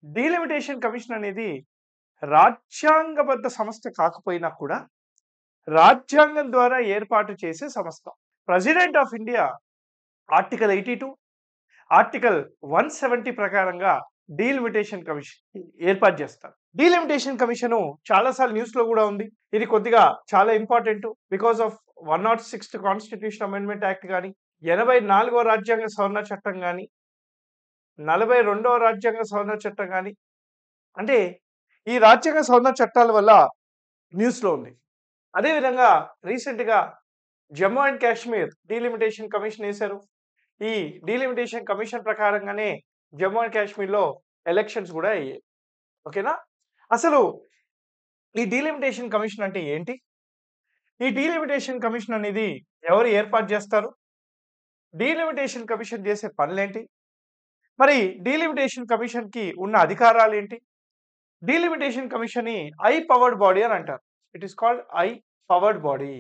Delimitation commission అనేది రాజ్యాంగబద్ధ సంస్థ కాకపోయినా కూడా రాజ్యాంగం ద్వారా ఏర్పాటు చేసే సంస్థ. President of India article 82, article 170 ప్రకారంగా డీలిమిటేషన్ కమిషన్ ఏర్పాటు చేస్తారు. డీలిమిటేషన్ కమిషను చాలా సార్లు న్యూస్‌లో కూడా ఉంది. ఇది కొద్దిగా చాలా important because of 106th constitution amendment act గాని, 84వ రాజ్యాంగ సవరణ చట్టం గాని, 42వ రాజ్యాంగ సవరణ చట్టం గాని, అంటే ఈ రాజ్యాంగ సవరణ చట్టాల వల్ల న్యూస్‌లో ఉంది. అదే విధంగా రీసెంట్‌గా Jammu and Kashmir delimitation commission ఏశారు. ఈ డీలిమిటేషన్ కమిషన్ ప్రకారంగానే జమ్మూ అండ్ కాశ్మీర్‌లో ఎలక్షన్స్ కూడా అయ్యాయి. ఓకేనా? అసలు ఈ డీలిమిటేషన్ కమిషన్ అంటే ఏంటి? ఈ డీలిమిటేషన్ కమిషన్ అనేది ఎవరు ఏర్పాటు చేస్తారు? డీలిమిటేషన్ కమిషన్ చేసే పనులేంటి? మరి డీలిమిటేషన్ కమిషన్‌కి ఉన్న అధికారాలేంటి? డీలిమిటేషన్ కమిషన్‌ని ఐ పవర్డ్ బాడీ అని అంటారు. It is called I powered body.